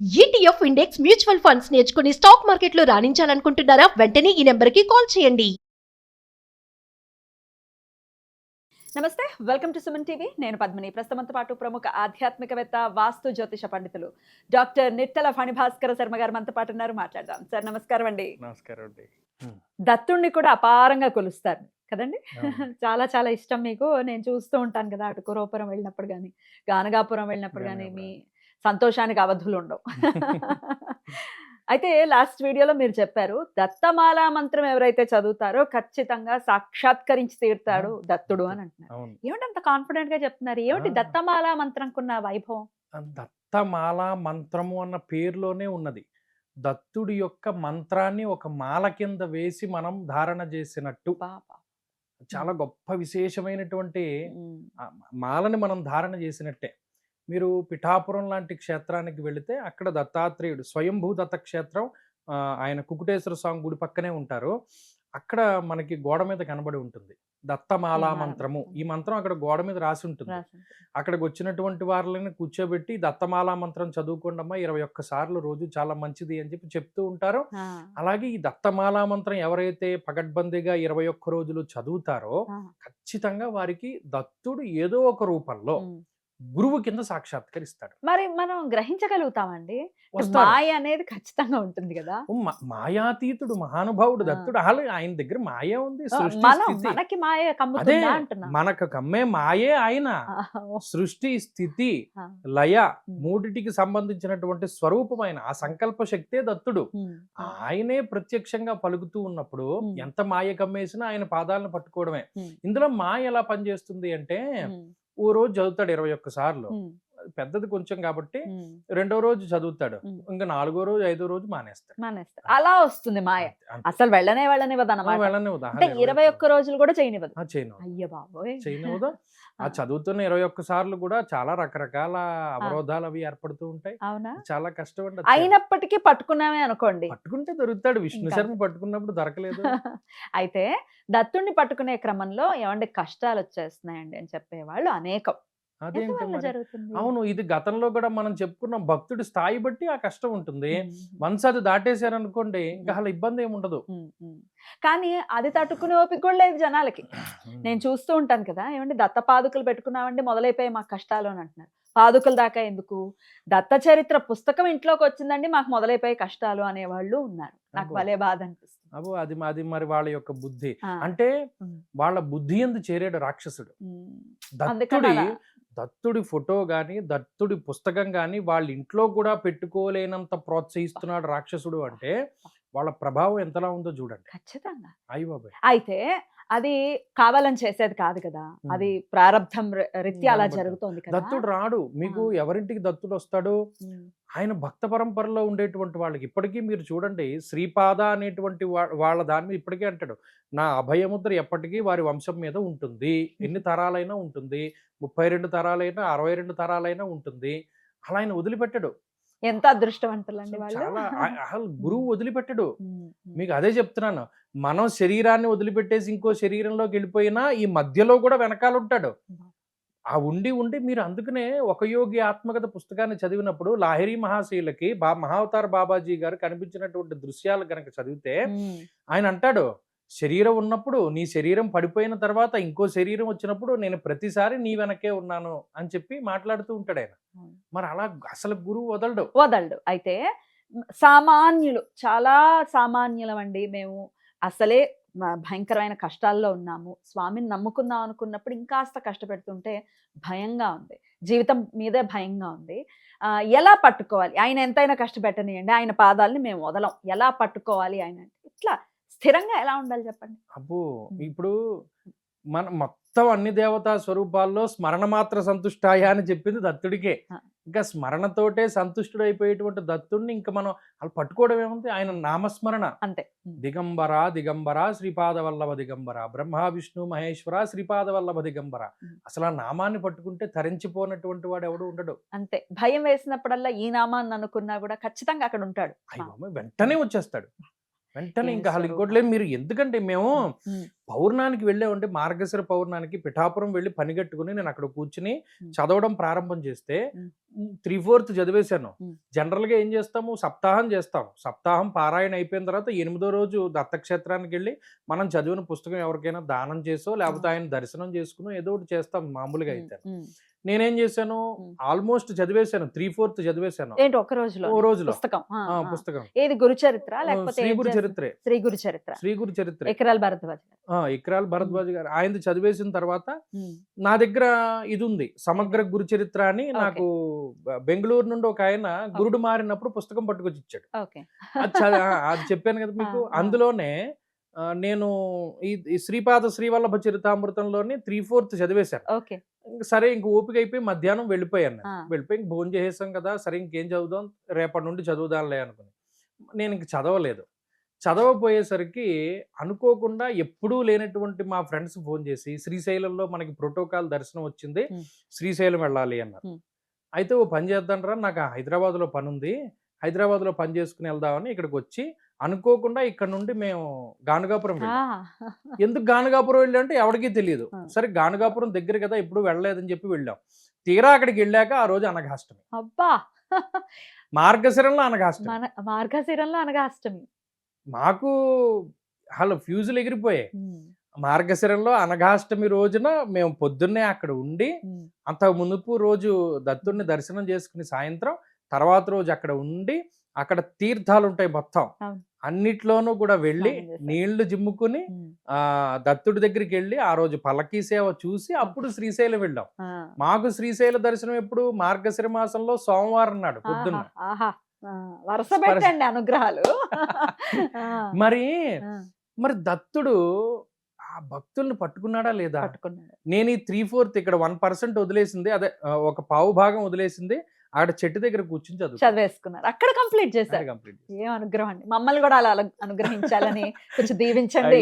ETF index mutual funds నేర్చుకుని stock మార్కెట్లో రాణించాలనుకుంటున్నారా? వెంటనే ఈ నెంబర్కి కాల్ చేయండి. నమస్తే, వెల్కమ్ టు సుమన్ టీవీ. నేను పద్మిని. ప్రస్తుతంతో పాటు ప్రముఖ ఆధ్యాత్మికవేత్త, వాస్తు జ్యోతిష పండితులు డాక్టర్ నిట్టల ఫణిభాస్కర శర్మ గారు మనతో పాటు ఉన్నారు. మాట్లాడదాం. సార్ నమస్కారం అండి. నమస్కారం అండి. దత్తుణ్ణి కూడా అపారంగా కొలుస్తారు కదండి. చాలా చాలా ఇష్టం మీకు. నేను చూస్తూ ఉంటాను కదా, అటు కురవపురం వెళ్ళినప్పుడు కానీ, గానగాపురం వెళ్ళినప్పుడు కానీ మీ సంతోషానికి అవధులు ఉండవు. అయితే లాస్ట్ వీడియోలో మీరు చెప్పారు, దత్తమాలా మంత్రం ఎవరైతే చదువుతారో ఖచ్చితంగా సాక్షాత్కరించి తీరుతాడు దత్తుడు అని అంటున్నారు. ఏమిటి అంత కాన్ఫిడెంట్ గా చెప్తున్నారు? ఏమిటి దత్తమాలా మంత్రంకున్న వైభవం? దత్తమాలా మంత్రము అన్న పేరులోనే ఉన్నది. దత్తుడి యొక్క మంత్రాన్ని ఒక మాల కింద వేసి మనం ధారణ చేసినట్టు. చాలా గొప్ప విశేషమైనటువంటి మాలని మనం ధారణ చేసినట్టే. మీరు పిఠాపురం లాంటి క్షేత్రానికి వెళితే అక్కడ దత్తాత్రేయుడు స్వయంభూ దత్త క్షేత్రం, ఆయన కుకుటేశ్వర స్వామి గుడి పక్కనే ఉంటారు. అక్కడ మనకి గోడ మీద కనబడి ఉంటుంది దత్తమాలా మంత్రము. ఈ మంత్రం అక్కడ గోడ మీద రాసి ఉంటుంది. అక్కడికి వచ్చినటువంటి వారిని కూర్చోబెట్టి దత్తమాలా మంత్రం చదువుకోండమ్మా 21 సార్లు రోజు, చాలా మంచిది అని చెప్పి చెప్తూ ఉంటారు. అలాగే ఈ దత్తమాలా మంత్రం ఎవరైతే పగడ్బందీగా 21 రోజులు చదువుతారో ఖచ్చితంగా వారికి దత్తుడు ఏదో ఒక రూపంలో గురువు కింద సాక్షాత్కరిస్తాడు. మరి మనం గ్రహించగలుగుతామండి? మాయ అనేది ఖచ్చితంగా ఉంటుంది కదా. మాయాతీతుడు, మహానుభావుడు దత్తుడు. ఆయన దగ్గర మాయ ఉంది. మనకి మాయ అదే మనకు కమ్మే మాయే ఆయన. సృష్టి, స్థితి, లయ మూడిటికి సంబంధించినటువంటి స్వరూపమైన ఆ సంకల్ప శక్తే దత్తుడు. ఆయనే ప్రత్యక్షంగా పలుకుతూ ఉన్నప్పుడు ఎంత మాయ కమ్మేసినా ఆయన పాదాలను పట్టుకోవడమే. ఇందులో మాయ ఎలా పనిచేస్తుంది అంటే, ఓ రోజు చదువుతాడు 21 సార్లు, పెద్దది కొంచెం కాబట్టి రెండో రోజు చదువుతాడు, ఇంకా 4వ రోజు 5వ రోజు మానేస్తాడు. అలా వస్తుంది మాయ. అసలు వెళ్ళనివ్వదు అన్నమాట. 21 రోజులు కూడా చేయనివ్వదు. అయ్య బాబోయ్, చేయనివ్వదు. ఆ చదువుతున్న 21 సార్లు కూడా చాలా రకరకాల అవరోధాలు అవి ఏర్పడుతూ ఉంటాయి. అవునా? చాలా కష్టం అండి. అయినప్పటికీ పట్టుకున్నామే అనుకోండి, పట్టుకుంటే దొరుకుతాడు. విష్ణు శర్మ పట్టుకున్నప్పుడు దొరకలేదు. అయితే దత్తుణ్ణి పట్టుకునే క్రమంలో ఏమంటే కష్టాలు వచ్చేస్తున్నాయండి అని చెప్పేవాళ్ళు అనేకం. అదేంటి? అవును, ఇది గతంలో కూడా మనం చెప్పుకున్నాం. భక్తుడి స్థాయి బట్టి ఆ కష్టం ఉంటుంది. వన్స్ అది దాటేశారనుకోండి ఇంకా అసలు ఇబ్బంది ఏమి ఉండదు. కానీ అది తట్టుకునే ఓపిక కూడా లేదు జనాలకి. నేను చూస్తూ ఉంటాను కదా, ఏమంటే దత్త పాదుకలు పెట్టుకున్నామండి మొదలైపోయి మాకు కష్టాలు అని అంటున్నారు. పాదుకల దాకా ఎందుకు, దత్త చరిత్ర పుస్తకం ఇంట్లోకి వచ్చిందండి మాకు మొదలైపోయి కష్టాలు అనేవాళ్ళు ఉన్నారు. నాకు భలే బాధ అనిపిస్తుంది. అది మరి వాళ్ళ యొక్క బుద్ధి. అంటే వాళ్ళ బుద్ధి ఎందు చేరాడు రాక్షసుడు. దత్తుడి ఫోటో గాని, దత్తుడి పుస్తకం గాని వాళ్ళ ఇంట్లో కూడా పెట్టుకోలేనంత ప్రోత్సహిస్తున్నాడు రాక్షసుడు. అంటే వాళ్ళ ప్రభావం ఎంతలా ఉందో చూడండి. ఖచ్చితంగా. అయ్య బాబాయ్. అయితే అది కావాలని చేసేది కాదు కదా, అది ప్రారంధం రీత్యా అలా జరుగుతోంది కదా. దత్తుడు రాడు మీకు. ఎవరింటికి దత్తుడు వస్తాడు? ఆయన భక్త పరంపరలో ఉండేటువంటి వాళ్ళకి. ఇప్పటికీ మీరు చూడండి, శ్రీపాద అనేటువంటి వాళ్ళ దాని మీద ఇప్పటికీ అంటాడు, నా అభయముద్ర ఎప్పటికీ వారి వంశం మీద ఉంటుంది. ఎన్ని తరాలైనా ఉంటుంది, 32 తరాలైనా 62 తరాలైనా ఉంటుంది. అలా ఆయన వదిలిపెట్టాడు. ఎంత అదృష్టవంతులండి వాళ్ళు. అసలు గురువు వదిలిపెట్టాడు. మీకు అదే చెప్తున్నాను, మనం శరీరాన్ని వదిలిపెట్టేసి ఇంకో శరీరంలోకి వెళ్ళిపోయినా ఈ మధ్యలో కూడా వెనకాల ఉంటాడు. ఆ ఉండి మీరు అందుకనే ఒక యోగి ఆత్మకథ పుస్తకాన్ని చదివినప్పుడు లాహిరి మహాశీలకి మహావతార్ బాబాజీ గారు కనిపించినటువంటి దృశ్యాలు కనుక చదివితే ఆయన అంటాడు, శరీరం ఉన్నప్పుడు, నీ శరీరం పడిపోయిన తర్వాత ఇంకో శరీరం వచ్చినప్పుడు నేను ప్రతిసారి నీ వెనకే ఉన్నాను అని చెప్పి మాట్లాడుతూ ఉంటాడు ఆయన. మరి అలా అసలు గురువు వదలడు. అయితే సామాన్యులు, చాలా సామాన్యులం అండి మేము. అసలే భయంకరమైన కష్టాల్లో ఉన్నాము, స్వామిని నమ్ముకుందాం అనుకున్నప్పుడు ఇంకాస్త కష్టపెడుతుంటే భయంగా ఉంది, జీవితం మీదే భయంగా ఉంది. ఎలా పట్టుకోవాలి? ఆయన ఎంతైనా కష్టపెట్టనియండి, ఆయన పాదాలని మేము వదలం. ఎలా పట్టుకోవాలి ఆయన? ఇట్లా స్థిరంగా ఎలా ఉండాలి చెప్పండి. ఇప్పుడు మన మొత్తం అన్ని దేవతా స్వరూపాల్లో స్మరణ మాత్ర సంతుష్టాయ అని చెప్పింది దత్తుడికే. ఇంకా స్మరణతోటే సంతుష్టుడు అయిపోయేటువంటి దత్తుడిని ఇంకా మనం అలా పట్టుకోవడం ఏముంది? ఆయన నామస్మరణ అంతే. దిగంబర దిగంబర శ్రీపాద వల్లభ దిగంబర, బ్రహ్మ విష్ణు మహేశ్వర శ్రీపాద వల్లభ దిగంబర. అసలు ఆ నామాన్ని పట్టుకుంటే తరించిపోయినటువంటి వాడు ఎవడు ఉండడు. అంతే. భయం వేసినప్పుడల్లా ఈ నామాన్ని అనుకున్నా కూడా ఖచ్చితంగా అక్కడ ఉంటాడు. వెంటనే వచ్చేస్తాడు. వెంటనే ఇంకా అసలు ఇంకోటి లేదు. మీరు ఎందుకంటే మేము పౌర్ణానికి వెళ్ళామంటే మార్గశిర పౌర్ణానికి పిఠాపురం వెళ్ళి పని కట్టుకుని నేను అక్కడ కూర్చుని మ్. చదవడం ప్రారంభం చేస్తే మ్. 3/4 చదివేశాను. మ్. జనరల్ గా ఏం చేస్తాము, సప్తాహం చేస్తాం. సప్తాహం పారాయణ అయిపోయిన తర్వాత 8వ రోజు దత్తక్షేత్రానికి వెళ్ళి మనం చదివిన పుస్తకం ఎవరికైనా దానం చేసో లేకపోతే ఆయన దర్శనం చేసుకునో ఏదో ఒకటి చేస్తాం మామూలుగా అయితే. నేనేం చేశాను, ఆల్మోస్ట్ చదివేశాను, 3/4 చదివేశాను ఏంటి ఒక రోజులో ఓ రోజులో. పుస్తకం పుస్తకం ఏది గురు చరిత్ర లేకపోతే శ్రీ ఏం గురు చేస్తారు? చరిత్రే. శ్రీ గురు చరిత్ర, శ్రీ గురు చరిత్రే. ఎకరాల భరద్వాజ్ గారు. ఇక్రాల్ భరద్వాజ్ గారు ఆయనది చదివేసిన తర్వాత ఉమ్, నా దగ్గర ఇది ఉంది, సమగ్ర గురు చరిత్ర అని. నాకు బెంగళూరు నుండి ఒక ఆయన గురుడు మారినప్పుడు పుస్తకం పట్టుకొచ్చి ఇచ్చాడు. ఓకే. అది చెప్పాను కదా మీకు. అందులోనే నేను ఈ శ్రీపాద శ్రీవల్లభ చరితామృతంలోని 3/4 చదివేశాను. ఓకే. సరే ఇంక ఓపిక అయిపోయి మధ్యాహ్నం వెళ్ళిపోయాను. ఆ. వెళ్ళిపోయి ఇంక భోజనం చేసేసాం కదా, సరే ఇంకేం చదువుదాం, రేపటి నుండి చదువుదాంలే అనుకుని నేను ఇంక చదవలేదు. చదవపోయేసరికి అనుకోకుండా ఎప్పుడూ లేనటువంటి మా ఫ్రెండ్స్ ఫోన్ చేసి శ్రీశైలంలో మనకి ప్రోటోకాల్ దర్శనం వచ్చింది, శ్రీశైలం వెళ్ళాలి అన్నారు. అయితే ఓ పని చేద్దాంరా, నాకు హైదరాబాద్లో పని ఉంది, హైదరాబాద్లో పని చేసుకుని వెళ్దామని ఇక్కడికి వచ్చి అనుకోకుండా ఇక్కడ నుండి మేము గానుగాపురం వెళ్ళాం. ఎందుకు గానుగాపురం వెళ్ళామంటే ఎవరికీ తెలియదు. సరే గానుగాపురం దగ్గర కదా, ఎప్పుడు వెళ్ళలేదని చెప్పి వెళ్ళాం. తీరా అక్కడికి వెళ్ళాక ఆ రోజు అనఘాష్టమి. అబ్బా, మార్గశిరంలో అనఘాష్టమి. మార్గశిరంలో అనఘాష్టమి. మాకు ఫ్యూజులు ఎగిరిపోయాయి. మార్గశిరంలో అనఘాష్టమి రోజున మేము పొద్దున్నే అక్కడ ఉండి, అంత మునుపు రోజు దత్తుడిని దర్శనం చేసుకుని సాయంత్రం, తర్వాత రోజు అక్కడ ఉండి, అక్కడ తీర్థాలు ఉంటాయి మొత్తం అన్నిట్లోనూ కూడా వెళ్ళి నీళ్లు జిమ్ముకుని దత్తుడి దగ్గరికి వెళ్ళి ఆ రోజు పల్లకీ సేవ చూసి అప్పుడు శ్రీశైలం వెళ్ళాం. మాకు శ్రీశైల దర్శనం ఎప్పుడు మార్గశిర మాసంలో సోమవారం నాడు పొద్దున్న. వరుస పెట్టండి అనుగ్రహాలు. మరి దత్తుడు ఆ భక్తుల్ని పట్టుకున్నాడా లేదా? పట్టుకున్నాడు. నేను ఈ 3/4 ఇక్కడ 1% వదిలేసింది, అదే ఒక పావు భాగం వదిలేసింది, అక్కడ చెట్టు దగ్గర కూర్చుని చదివేసుకున్నారు. అక్కడ కంప్లీట్ చేశారు. ఏం అనుగ్రహం అండి, మమ్మల్ని కూడా అలా అనుగ్రహించాలని కొంచెం దీవించండి.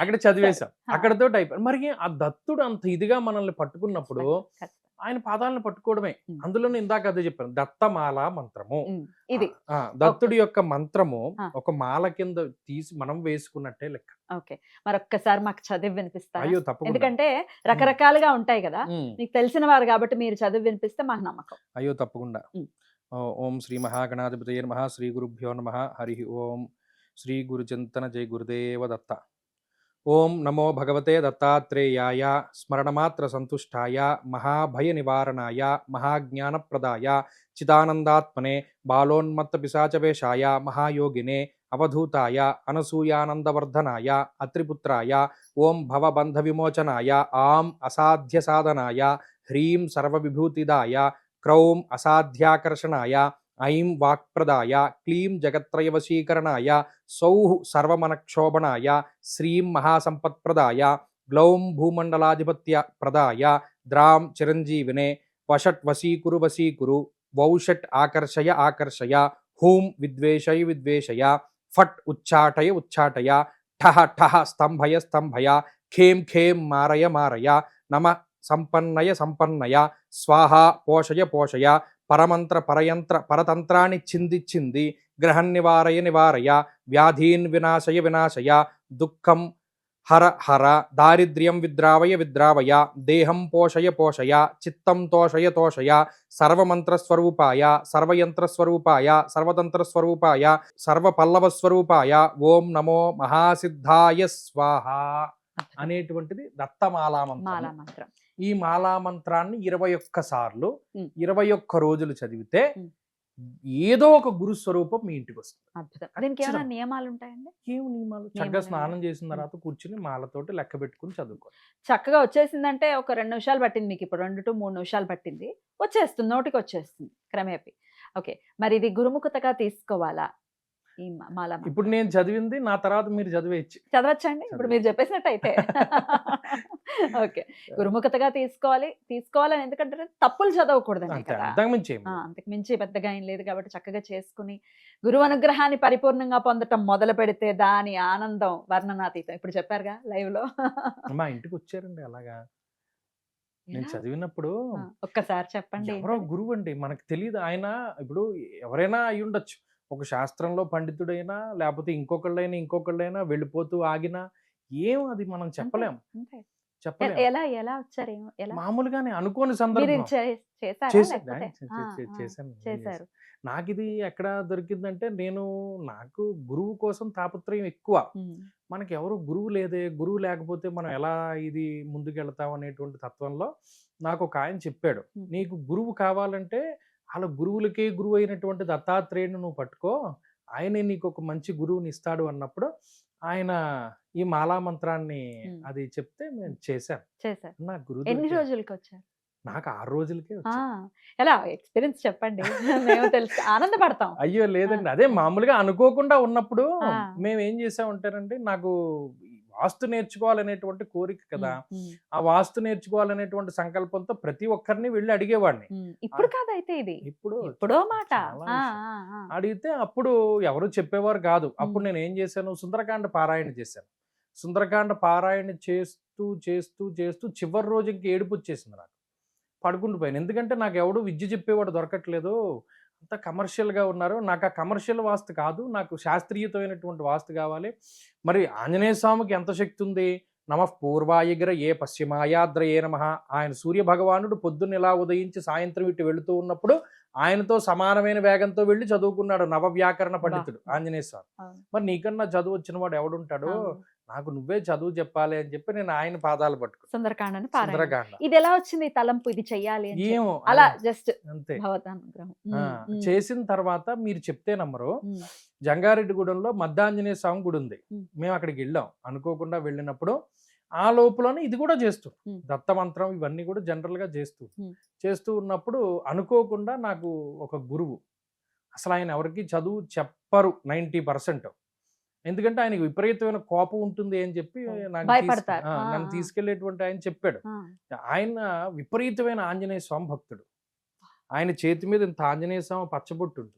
అక్కడ చదివేశాం, అక్కడతో అయిపోయింది. మరి ఆ దత్తుడు అంత ఇదిగా మనల్ని పట్టుకున్నప్పుడు ఆయన పాదాలను పట్టుకోవడమే. అందులో ఇందాక అదే చెప్పాను, దత్తమాల మంత్రము. ఇది దత్తుడి యొక్క మంత్రము ఒక మాల కింద తీసి మనం వేసుకున్నట్టే లెక్క. ఓకే, మరొక్కసారి మాకు చదివి వినిపిస్తారు? అయ్యో తప్పకుండా. ఎందుకంటే రకరకాలుగా ఉంటాయి కదా, మీకు తెలిసిన వారు కాబట్టి మీరు చదివి వినిపిస్తే మాకు నమ్మకం. అయ్యో తప్పకుండా. ఓం శ్రీ మహాగణాధిపతయే నమః, శ్రీ గురుభ్యో నమః, హరి ఓం. శ్రీ గురు చింతన, జై గురుదేవ దత్త. ఓం నమో భగవతే దత్తాత్రేయాయ, స్మరణమాత్ర సంతుష్టాయ, మహాభయ నివారణాయ, మహాజ్ఞానప్రదాయ, చిదానందాత్మనే, బాలోన్మత్త పిశాచవేషాయ, మహాయోగినే, అవధూతాయ, అనసూయానందవర్ధనాయ, అత్రిపుత్రాయ, ఓం భవబంధ విమోచనాయ, ఆం అసాధ్య సాధనాయ, హ్రీం సర్వవిభూతిదాయ, క్రౌం అసాధ్యాకర్షణాయ, ఐం వాక్ప్రదాయ, క్లీం జగత్రయవశీకరణాయ, సౌః సర్వమనక్షోభణాయ, శ్రీం మహాసంపత్ప్రదాయ, గ్లౌం భూమండలాధిపత్య ప్రదాయ, ద్రాం చిరంజీవినే, వషట్ వశీకురు వశీకురు, వౌషట్ ఆకర్షయ ఆకర్షయ, హూం విద్వేషయ విద్వేషయ, ఫట్ ఉచ్చాటయ ఉచ్చాటయ, ఠహ ఠహ స్తంభయ స్తంభయ, ఖేం ఖేం మారయ మారయ, నమ సంపన్నయ సంపన్నయ, స్వాహ పోషయ పోషయ, పరమంత్ర పరయంత్ర పరతంత్రాన్ని చింది చింది, గ్రహం నివారయ నివారయ, వ్యాధీన్ వినాశయ వినాశయ, దుఃఖం హర హర, దారిద్ర్యం విద్రావయ విద్రావయ, దేహం పోషయ పోషయ, చిత్తం తోషయ తోషయ, సర్వమంత్రస్వరూపాయ, సర్వయంత్రస్వరూపాయ, సర్వతంత్రస్వరూపాయ, సర్వపల్లవస్వరూపాయ, ఓం నమో మహాసిద్ధాయ స్వాహ అనేటువంటిది దత్తమాలా మంత్రం. ఈ మాలా మంత్రాన్ని 21 సార్లు 21 రోజులు చదివితే ఏదో ఒక గురు స్వరూపం మీ ఇంటికి వస్తుంది. అద్భుతం. దీనికి ఏమైనా నియమాలు ఉంటాయండి? ఏం నియమాలు? చక్కగా స్నానం చేసిన తర్వాత కూర్చుని మాలతోటి లెక్క పెట్టుకుని చదువుకోవాలి. చక్కగా వచ్చేసిందంటే ఒక 2 నిమిషాలు పట్టింది మీకు, ఇప్పుడు 2 to 3 నిమిషాలు పట్టింది, వచ్చేస్తుంది, నోటికి వచ్చేస్తుంది క్రమేపీ. ఓకే, మరి ఇది గురుముఖతగా తీసుకోవాలా ఈ మాల? ఇప్పుడు నేను చదివింది నా తర్వాత మీరు చదవచ్చండి ఇప్పుడు మీరు చెప్పేసినట్టు అయితే. ఓకే, గురుముఖతగా తీసుకోవాలని, ఎందుకంటే తప్పులు చదవకూడదండి కదా, అంతకు మించి పెద్దగా ఏం లేదు కాబట్టి చక్కగా చేసుకుని గురువు అనుగ్రహాన్ని పరిపూర్ణంగా పొందటం మొదలు పెడితే దాని ఆనందం వర్ణనాతీతం. ఇప్పుడు చెప్పారుగా లైవ్ లో. మా ఇంటికి వచ్చారండి అలాగా, నేను చదివినప్పుడు. ఒక్కసారి చెప్పండి. ఎవరో గురువు అండి, మనకు తెలియదు. ఆయన ఇప్పుడు ఎవరైనా అయి ఉండొచ్చు, ఒక శాస్త్రంలో పండితుడైనా లేకపోతే ఇంకొకళ్ళైనా వెళ్ళిపోతూ ఆగినా ఏం అది మనం చెప్పలేం. అంతే. చెప్పలేం. ఎలా ఎలా వచ్చారు? ఎలా మామూలుగానే అనుకోని మీరు సందర్భం. చేసారా చేశాను. లేకపోతే చేశాను. చేశారు? నాకిది ఎక్కడ దొరికిందంటే నాకు గురువు కోసం తాపత్రయం ఎక్కువ. మనకి ఎవరు గురువు లేదే, గురువు లేకపోతే మనం ఎలా ఇది ముందుకెళ్తాం అనేటువంటి తత్వంలో నాకు ఒక ఆయన చెప్పాడు, నీకు గురువు కావాలంటే అలా గురువులకే గురువు అయినటువంటి దత్తాత్రేయుని నువ్వు పట్టుకో, ఆయనే నీకు ఒక మంచి గురువుని ఇస్తాడు అన్నప్పుడు ఆయన ఈ మాలా మంత్రాన్ని అది చెప్తే నేను చేశాను. నా గురువు ఎన్ని దొరికాడు. రోజులకి వచ్చారు? నాకు 6 రోజులకే వచ్చింది. ఎలా ఎక్స్పీరియన్స్ చెప్పండి. మేము తెలుసు, ఆనందపడతాం. అయ్యో లేదండి, అదే మామూలుగా అనుకోకుండా ఉన్నప్పుడు ఆ. మేము ఏం చేసామంటారంటే, నాకు ఈ వాస్తు నేర్చుకోవాలనేటువంటి కోరిక కదా, ఆ వాస్తు నేర్చుకోవాలనేటువంటి సంకల్పంతో ప్రతి ఒక్కరిని వెళ్ళి అడిగేవాడిని. ఇప్పుడు కాదైతే ఇది ఇప్పుడు ఇప్పుడో మాట. చాలా అడిగితే అప్పుడు ఎవరు చెప్పేవారు కాదు. అప్పుడు నేను ఏం చేశాను, సుందరకాండ పారాయణ చేశాను. సుందరకాండ పారాయణ చేస్తూ చేస్తూ చేస్తూ చివరి రోజు ఇంక ఏడుపు వచ్చేసింది నాకు. పడుకుండిపోయాను. ఎందుకంటే నాకు ఎవడు విద్య చెప్పేవాడు దొరకట్లేదు, అంతా కమర్షియల్గా ఉన్నారు. నాకు ఆ కమర్షియల్ వాస్తు కాదు, నాకు శాస్త్రీయతమైనటువంటి వాస్తు కావాలి. మరి ఆంజనేయ స్వామికి ఎంత శక్తి ఉంది, నమః పూర్వాయగిర ఏ పశ్చిమాయాద్రయే నమః. ఆయన సూర్య భగవానుడు పొద్దున్న ఇలా ఉదయించి సాయంత్రం ఇటు వెళుతూ ఉన్నప్పుడు ఆయనతో సమానమైన వేగంతో వెళ్ళి చదువుకున్నాడు నవవ్యాకరణ పండితుడు ఆంజనేయ స్వామి. మరి నీకన్నా చదువు వచ్చిన వాడు ఎవడుంటాడు, నాకు నువ్వే చదువు చెప్పాలి అని చెప్పి నేను ఆయన పాదాలు పట్టుకున్నాను. సుందరకాండని సుందరకాండ ఇది ఎలా వచ్చింది తలంపు, ఇది చెయ్యాలి అని చెప్పి? ఏమో అలా జస్ట్ అంతే. భగవతానుగ్రహం. చేసిన తర్వాత మీరు చెప్తే నమ్మరు, జంగారెడ్డిగూడెంలో మద్దాంజనేయ స్వామి గుడి ఉంది. మేము అక్కడికి వెళ్ళాం అనుకోకుండా. వెళ్ళినప్పుడు ఆ లోపలనే ఇది కూడా చేస్తూ దత్తమంత్రం ఇవన్నీ కూడా జనరల్ గా చేస్తూ ఉన్నప్పుడు అనుకోకుండా నాకు ఒక గురువు, అసలు ఆయన ఎవరికి చదువు చెప్పరు 90%. ఎందుకంటే ఆయనకి విపరీతమైన కోపం ఉంటుంది అని చెప్పి భయపడతారు. నన్ను తీసుకెళ్లేటువంటి ఆయన చెప్పాడు. ఆయన విపరీతమైన ఆంజనేయ స్వామి భక్తుడు. ఆయన చేతి మీద ఇంత ఆంజనేయ స్వామి పచ్చబొట్టు ఉంటుంది.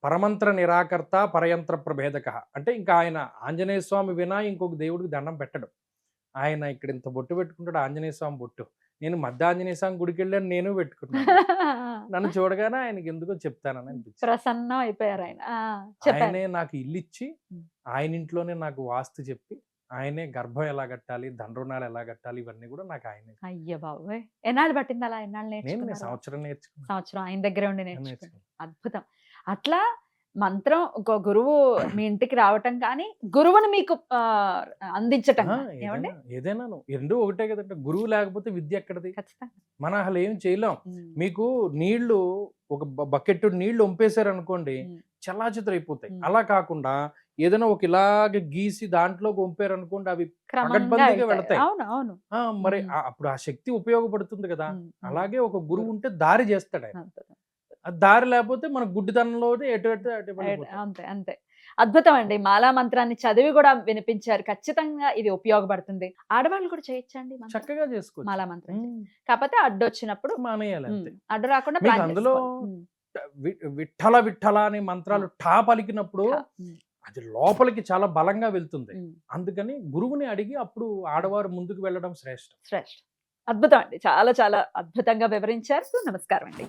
పరమంత్ర నిరాకర్త పరయంత్ర ప్రభేదక అంటే ఇంకా ఆయన ఆంజనేయ స్వామి వినా ఇంకొక దేవుడికి దండం పెట్టడు. ఆయన ఇక్కడ ఇంత బొట్టు పెట్టుకుంటాడు, ఆంజనేయ స్వామి బొట్టు. నేను మధ్య ఆంజనేయ స్వామి గుడికి వెళ్ళాను, నేను పెట్టుకున్నాను. నన్ను చూడగానే ఆయనకి ఎందుకో చెప్తానని అనిపించింది. ప్రసన్నం అయిపోయారు ఆయన. ఆయనే నాకు ఇల్లు ఇచ్చి ఆయన ఇంట్లోనే నాకు వాస్తు చెప్పి ఆయనే గర్భం ఎలా కట్టాలి, దండ్రుణాలు ఎలా కట్టాలి ఇవన్నీ కూడా నాకు ఆయనే. అయ్య బాబోయ్, ఎన్నాళ్ళు పట్టింది అలా? ఎన్నాళ్ళు నేను నేర్చుకున్నారు? సంవత్సరం నేర్చుకున్నాను. సంవత్సరం ఆయన దగ్గరే ఉండి నేర్చుకున్నారు. అద్భుతం. అట్లా మంత్రం ఒక గురువు మీ ఇంటికి రావటం కానీ గురువుని మీకు అందించటం ఏమండి? ఏదైనా రెండు ఒకటే కదంటే, గురువు లేకపోతే విద్య ఎక్కడది? ఖచ్చితంగా మనం అసలు ఏం చేయలేం. మీకు నీళ్లు ఒక బకెట్ నీళ్లు వంపేశారు అనుకోండి, చల్లాచిత్రం అయిపోతాయి. అలా కాకుండా ఏదైనా ఒక ఇలాగ గీసి దాంట్లో వంపారు అనుకోండి, అవి పగడ్బందీగా వెళతాయి. మరి అప్పుడు ఆ శక్తి ఉపయోగపడుతుంది కదా. అలాగే ఒక గురువు ఉంటే దారి చేస్తాడు ఆయన. దారి లేకపోతే మన గుడ్డితనంలో అంతే అంతే. అద్భుతం అండి. మాలా మంత్రాన్ని చదివి కూడా వినిపించారు. ఖచ్చితంగా ఇది ఉపయోగపడుతుంది. ఆడవాళ్ళు కూడా చేయొచ్చండి చక్కగా చేసుకోవచ్చు మాలా మంత్రం. కాకపోతే అడ్డు వచ్చినప్పుడు మానేయాలి. అడ్డు రాకుండా అందులో విఠల విఠల అనే మంత్రాలు ఠా పలికినప్పుడు అది లోపలికి చాలా బలంగా వెళ్తుంది. అందుకని గురువుని అడిగి అప్పుడు ఆడవారు ముందుకు వెళ్ళడం శ్రేష్టం. అద్భుతం అండి. చాలా చాలా అద్భుతంగా వివరించారు. నమస్కారం అండి.